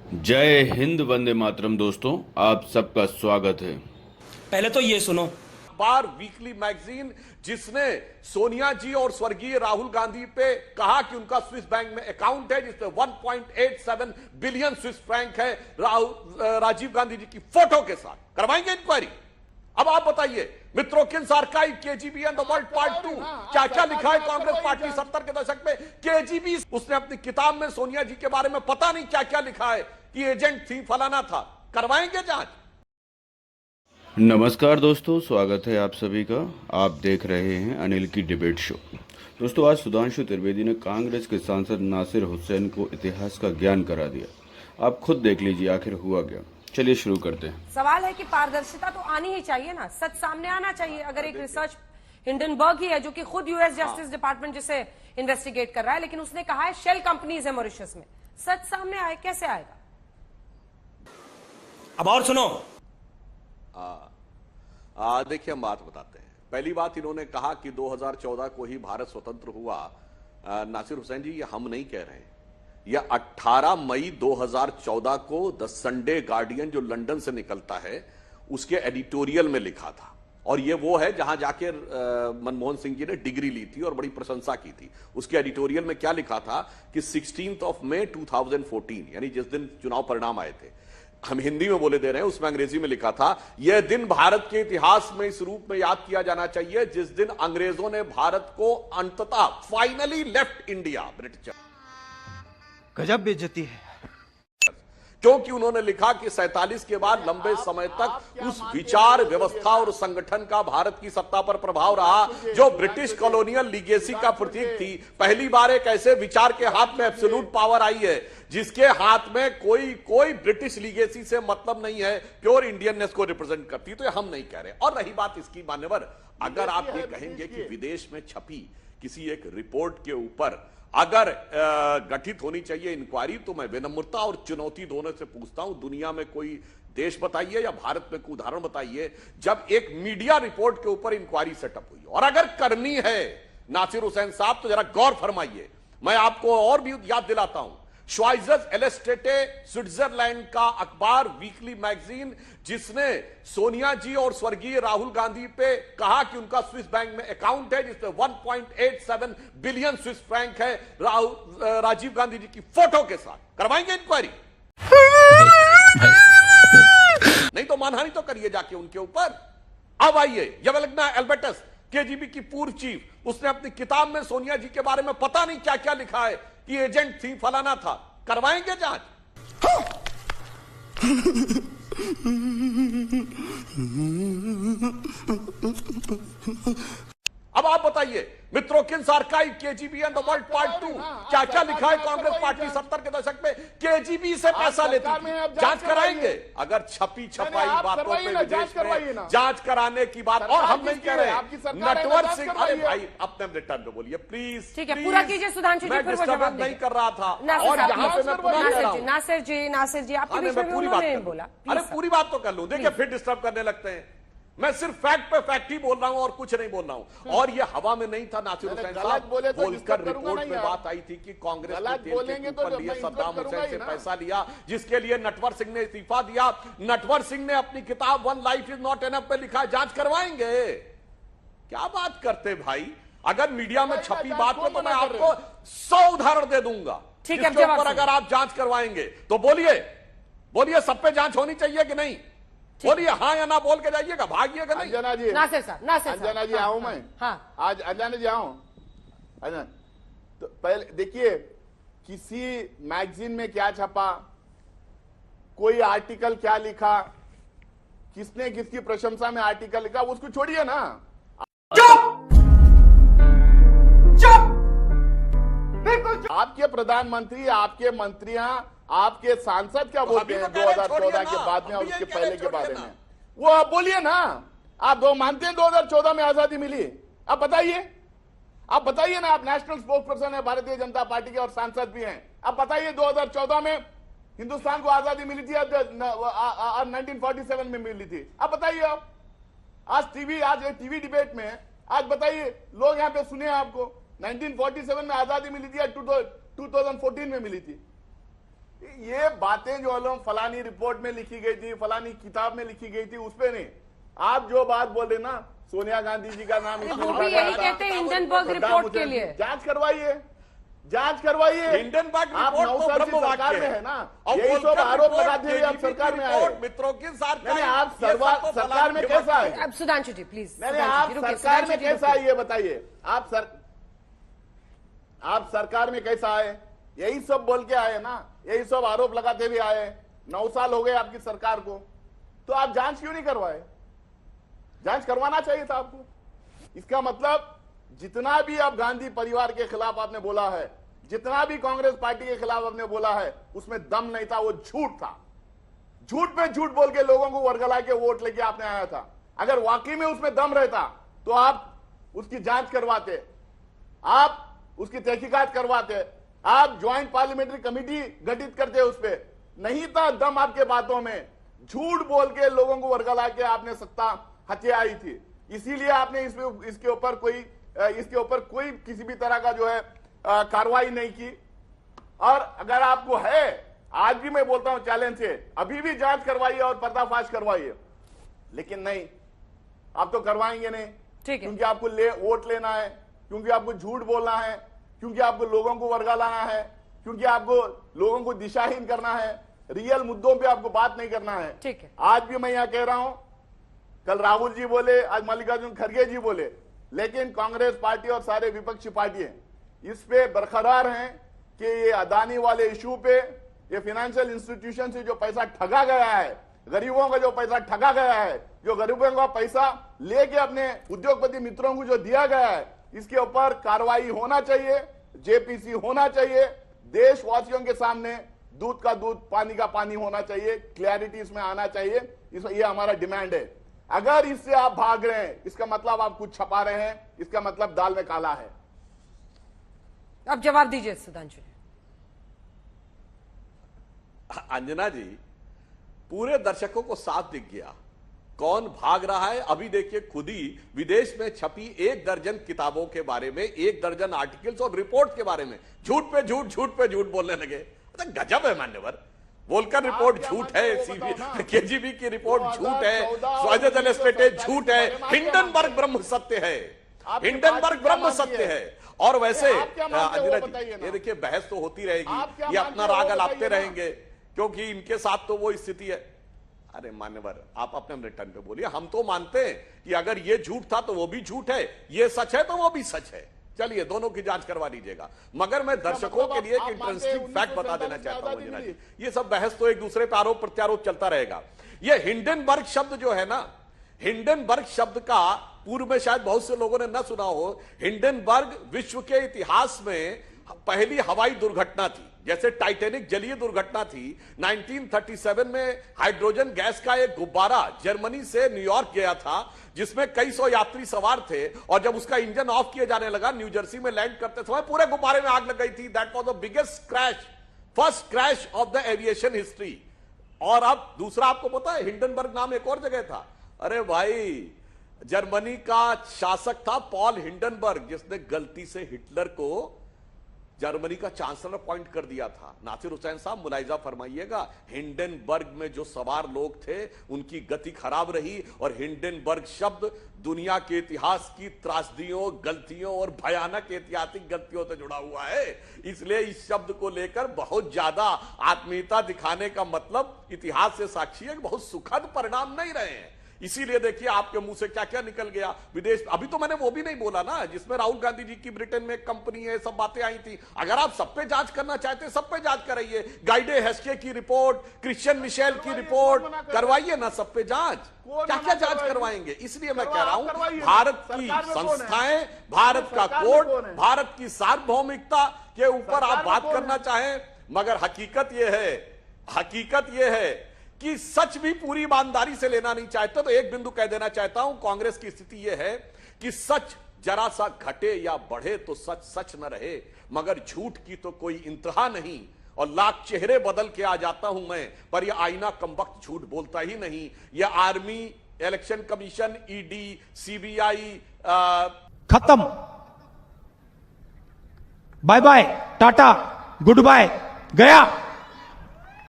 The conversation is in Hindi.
जय हिंद, वंदे मातरम। दोस्तों, आप सबका स्वागत है। पहले तो ये सुनो। बार वीकली मैगजीन जिसने सोनिया जी और स्वर्गीय राहुल गांधी पे कहा कि उनका स्विस बैंक में अकाउंट है जिसमें 1.87 बिलियन स्विस फ्रैंक है, राजीव गांधी जी की फोटो के साथ करवाएंगे इंक्वायरी। अब आप बताइए मित्रों, Keynes archive, KGB and the world part 2, क्या क्या लिखा है कांग्रेस पार्टी 70 के दशक में। केजीबी उसने अपनी किताब में सोनिया जी के बारे में पता नहीं क्या क्या लिखा है कि एजेंट थी, फलाना था। करवाएंगे जांच। नमस्कार दोस्तों, स्वागत है आप सभी का। आप देख रहे हैं अनिल की डिबेट शो। दोस्तों, आज सुधांशु त्रिवेदी ने कांग्रेस के सांसद नासिर हुसैन को इतिहास का ज्ञान करा दिया। आप खुद देख लीजिए आखिर हुआ क्या। चलिए शुरू करते हैं। सवाल है कि पारदर्शिता तो आनी ही चाहिए ना, सच सामने आना चाहिए। अगर एक रिसर्च हिंडनबर्ग ही है जो कि खुद यूएस जस्टिस डिपार्टमेंट जिसे इन्वेस्टिगेट कर रहा है, लेकिन उसने कहा है शेल कंपनीज है मॉरिशस में, सच सामने आए कैसे आएगा। अब और सुनो। देखिए, हम बात बताते हैं। पहली बात, इन्होंने कहा कि 2014 को ही भारत स्वतंत्र हुआ। नासिर हुसैन जी, ये हम नहीं कह रहे। यह 18 मई 2014 को द संडे गार्डियन जो लंदन से निकलता है उसके एडिटोरियल में लिखा था। और ये वो है जहां जाके मनमोहन सिंह जी ने डिग्री ली थी और बड़ी प्रशंसा की थी। उसके एडिटोरियल में क्या लिखा था कि 16 मई 2014, यानी जिस दिन चुनाव परिणाम आए थे, हम हिंदी में बोले दे रहे हैं, उसमें अंग्रेजी में लिखा था, यह दिन भारत के इतिहास में इस रूप में याद किया जाना चाहिए जिस दिन अंग्रेजों ने भारत को अंततः फाइनली लेफ्ट इंडिया ब्रिटिश। गजब बेइज्जती है। क्योंकि उन्होंने लिखा कि 47 के बाद लंबे समय तक उस विचार व्यवस्था और संगठन का भारत की सत्ता पर प्रभाव रहा जो ब्रिटिश कॉलोनियल लीगेसी का प्रतीक थी। पहली बार एक ऐसे विचार के हाथ में एब्सोल्यूट पावर आई है जिसके हाथ में कोई ब्रिटिश लीगेसी से मतलब नहीं है, प्योर इंडियननेस को रिप्रेजेंट करती। तो ये हम नहीं कह रहे। और रही बात इसकी, मान्यवर, अगर आप ये कहेंगे कि विदेश में छपी किसी एक रिपोर्ट के ऊपर अगर गठित होनी चाहिए इंक्वायरी, तो मैं विनम्रता और चुनौती दोनों से पूछता हूं, दुनिया में कोई देश बताइए या भारत में कोई उदाहरण बताइए जब एक मीडिया रिपोर्ट के ऊपर इंक्वायरी सेटअप हुई। और अगर करनी है नासिर हुसैन साहब, तो जरा गौर फरमाइए। मैं आपको और भी याद दिलाता हूं, श्वाइजर्स एलेस्टेटे स्विट्जरलैंड का अखबार वीकली मैगजीन जिसने सोनिया जी और स्वर्गीय राहुल गांधी पे कहा कि उनका स्विस बैंक में अकाउंट है जिसमें 1.87 बिलियन स्विस फ्रैंक है, राजीव गांधी जी की फोटो के साथ करवाएंगे इंक्वायरी। नहीं तो मानहानि तो करिए जाके उनके ऊपर। अब आइए, यवलग्ना एल्बर्टस, केजीबी की पूर्व चीफ, उसने अपनी किताब में सोनिया जी के बारे में पता नहीं क्या क्या लिखा है कि एजेंट थी, फलाना था। करवाएंगे जांच। अब आप बताइए मित्रों, Keynes archive, KGB and the world part 2, क्या क्या लिखा है कांग्रेस पार्टी 70 के दशक में। केजीबी से पैसा लेती थी। जांच कराएंगे। अगर छपी छपाई बातों पे विदेश में जांच कराने की बात। और हम नहीं कह रहे नटवर सिंह, अरे भाई अपने रिटर्न में बोलिए प्लीज। ठीक है, पूरा कीजिए सुधांशु जी, मैं फिर वो जवाब नहीं कर रहा था। और यहाँ पे मैं पूरा कह रहा हूँ। नासिर जी आपके बीच में पूरी बात उन्होंने बोला। अरे पूरी बात तो कर लूं। देखिए, फिर डिस्टर्ब करने लगते हैं। मैं सिर्फ फैक्ट पे फैक्ट ही बोल रहा हूं और कुछ नहीं बोल रहा हूं। और ये हवा में नहीं था। नासिर हुसैन साहब बोलकर रिपोर्ट में बात आई थी कि कांग्रेस ने तेल के ऊपर लिए सद्दाम हुसैन से पैसा लिया, जिसके लिए नटवर सिंह ने इस्तीफा दिया। नटवर सिंह ने अपनी किताब one life is not enough पे लिखा है। जांच करवाएंगे। क्या बात करते भाई। अगर मीडिया में छपी बात हो तो मैं आपको 100 उदाहरण दे दूंगा। ठीक है, ऊपर अगर आप जांच करवाएंगे तो बोलिए सब पे जांच होनी चाहिए कि नहीं। बोलिए हाँ या ना बोल के जाइएगा, भागिएगा नहीं। अंजना जी, अंजना जी आऊं मैं। हाँ। आज अंजना जी आऊं। तो पहले देखिए, किसी मैगजीन में क्या छपा, कोई आर्टिकल क्या लिखा, किसने किसकी प्रशंसा में आर्टिकल लिखा, उसको छोड़िए ना। आपके प्रधानमंत्री, आपके मंत्रियां, आपके सांसद क्या बोलते हैं 2014 के बाद में और उसके पहले के बारे में, वो आप बोलिए ना। आप दो मानते हैं 2014 में आजादी मिली? आप बताइए ना। आप नेशनल स्पोक्स पर्सन है भारतीय जनता पार्टी के और सांसद भी हैं। आप बताइए 2014 में हिंदुस्तान को आजादी मिली थी और 1947 में मिली थी। आप बताइए। आप आज टीवी डिबेट में आज बताइए, लोग यहां पे सुने आपको 1947 में आजादी मिली थी या 2014 में मिली थी। ये बातें जो लोग फलानी रिपोर्ट में लिखी गई थी, फलानी किताब में लिखी गई थी, उस पे नहीं। आप जो बात बोल रहे ना, सोनिया गांधी जी का नाम इसमें वो उठाया भी यही था। कहते हैं हिंडनबर्ग रिपोर्ट के लिए। जांच करवाइए, जांच करवाइए। हिंडनबर्ग आप रिपोर्ट 9 तो साल से ब्रह्म सरकार वाक्य में है ना, और यही सब वोल्कर आरोप रिपोर्ट, लगाते हुए आप JGP सरकार में रिपोर्ट, आए। मित्रों की सार नहीं, आप सरकार में कैसा है? अब सुधांशु जी प्लीज, नहीं, आप सरकार में कैसा है ये बताइए। आप सरकार में कैसा आए? यही सब बोल के आए ना, यही सब आरोप लगाते भी आए। 9 साल हो गए आपकी सरकार को, तो आप जांच क्यों नहीं करवाए? जांच करवाना चाहिए था आपको। इसका मतलब जितना भी आप गांधी परिवार के खिलाफ आपने बोला है, जितना भी कांग्रेस पार्टी के खिलाफ आपने बोला है, उसमें दम नहीं था, वो झूठ था। झूठ पे झूठ बोल के लोगों को वर्गला के वोट लेके आपने आया था। अगर वाकई में उसमें दम रहता तो आप उसकी जांच करवाते, आप उसकी तहकीकात करवाते, आप ज्वाइंट पार्लियामेंट्री कमेटी गठित करते। उस पर नहीं था दम आपके बातों में। झूठ बोल के लोगों को वर्गला के आपने सत्ता हथियाई थी। इसीलिए आपने इसके ऊपर कोई किसी भी तरह का जो है कार्रवाई नहीं की। और अगर आपको है, आज भी मैं बोलता हूं चैलेंज से, अभी भी जांच करवाइए और पर्दाफाश करवाइए। लेकिन नहीं, आप तो करवाएंगे नहीं, ठीक है। क्योंकि आपको वोट लेना है, क्योंकि आपको झूठ बोलना है, क्योंकि आपको लोगों को वर्गा लाना है, क्योंकि आपको लोगों को दिशाहीन करना है, रियल मुद्दों पे आपको बात नहीं करना है। ठीक है। आज भी मैं यहां कह रहा हूं, कल राहुल जी बोले, आज मल्लिकार्जुन खड़गे जी बोले, लेकिन कांग्रेस पार्टी और सारे विपक्षी पार्टियां इस पे बरकरार हैं कि ये अदानी वाले इशू पे, ये फाइनेंशियल इंस्टीट्यूशन से जो पैसा ठगा गया है, गरीबों का जो पैसा ठगा गया है, जो गरीबों का पैसा लेके अपने उद्योगपति मित्रों को जो दिया गया है, इसके ऊपर कार्रवाई होना चाहिए, जेपीसी होना चाहिए। देशवासियों के सामने दूध का दूध, पानी का पानी होना चाहिए, क्लैरिटी इसमें आना चाहिए। ये हमारा डिमांड है। अगर इससे आप भाग रहे हैं, इसका मतलब आप कुछ छपा रहे हैं, इसका मतलब दाल में काला है। अब जवाब दीजिए सुधांशु जी। अंजना जी, पूरे दर्शकों को साफ दिख गया कौन भाग रहा है। अभी देखिए, खुद ही विदेश में छपी 1 दर्जन किताबों के बारे में, 1 दर्जन आर्टिकल्स और रिपोर्ट के बारे में झूठ पे झूठ बोलने लगे। गजब है मान्यवर। वोल्कर रिपोर्ट झूठ है, केजीबी की रिपोर्ट झूठ है, स्वाइजरलैंड स्टेट झूठ है, हिंडनबर्ग ब्रह्म सत्य है, हिंडनबर्ग ब्रह्म सत्य है। और वैसे अंजना जी, ये देखिए, बहस तो होती रहेगी, ये अपना राग अलापते रहेंगे, क्योंकि इनके साथ तो वो स्थिति है। अरे मान्यवर, आप अपने रिटर्न पे बोलिए। हम तो मानते हैं कि अगर ये झूठ था तो वो भी झूठ है, ये सच है तो वो भी सच है। चलिए, दोनों की जांच करवा लीजिएगा। मगर मैं दर्शकों के लिए एक इंटरेस्टिंग फैक्ट बता देना चाहता हूं अंजना जी। ये सब बहस तो एक दूसरे पर आरोप प्रत्यारोप चलता रहेगा। ये हिंडनबर्ग शब्द जो है ना, हिंडनबर्ग शब्द का पूर्व में शायद बहुत से लोगों ने न सुना हो। हिंडनबर्ग विश्व के इतिहास में पहली हवाई दुर्घटना थी। जैसे टाइटैनिक जलीय दुर्घटना थी 1937 में, हाइड्रोजन गैस का एक गुब्बारा जर्मनी से न्यूयॉर्क गया था, जिसमें कई सौ यात्री सवार थे, और जब उसका इंजन ऑफ किया जाने लगा, न्यू जर्सी में लैंड करते समय पूरे गुब्बारे में आग लग गई थी। That was the biggest crash, first crash of the aviation history. और अब दूसरा, आपको पता है हिंडनबर्ग नाम एक और जगह था। अरे भाई, जर्मनी का शासक था पॉल हिंडनबर्ग, जिसने गलती से हिटलर को जर्मनी का चांसलर अपॉइंट कर दिया था। नासिर हुसैन साहब, मुलाहिजा फरमाइएगा, हिंडनबर्ग में जो सवार लोग थे उनकी गति खराब रही, और हिंडनबर्ग शब्द दुनिया के इतिहास की त्रासदियों, गलतियों और भयानक ऐतिहासिक गलतियों से जुड़ा हुआ है। इसलिए इस शब्द को लेकर बहुत ज्यादा आत्मीयता दिखाने का मतलब इतिहास से साक्षी है, बहुत सुखद परिणाम नहीं रहे हैं। इसीलिए देखिए, आपके मुंह से क्या क्या निकल गया विदेश। अभी तो मैंने वो भी नहीं बोला ना, जिसमें राहुल गांधी जी की ब्रिटेन में एक कंपनी है, सब बातें आई थी। अगर आप सब पे जांच करना चाहते हैं, सब पे जांच कराइए। गाइडे हेस्के की रिपोर्ट, क्रिश्चियन मिशेल की रिपोर्ट करवाइए ना, सब पे जांच। क्या क्या जांच करवाएंगे? इसलिए मैं कह रहा हूं, भारत की संस्थाएं, भारत का कोड, भारत की सार्वभौमिकता के ऊपर आप बात करना चाहें, मगर हकीकत यह है कि सच भी पूरी ईमानदारी से लेना नहीं चाहते। तो एक बिंदु कह देना चाहता हूं, कांग्रेस की स्थिति यह है कि सच जरा सा घटे या बढ़े तो सच सच न रहे, मगर झूठ की तो कोई इंतहा नहीं। और लाख चेहरे बदल के आ जाता हूं मैं, पर यह आईना कमबख्त झूठ बोलता ही नहीं। यह army, election commission, ED, CBI खत्म, bye bye, tata, goodbye, गया।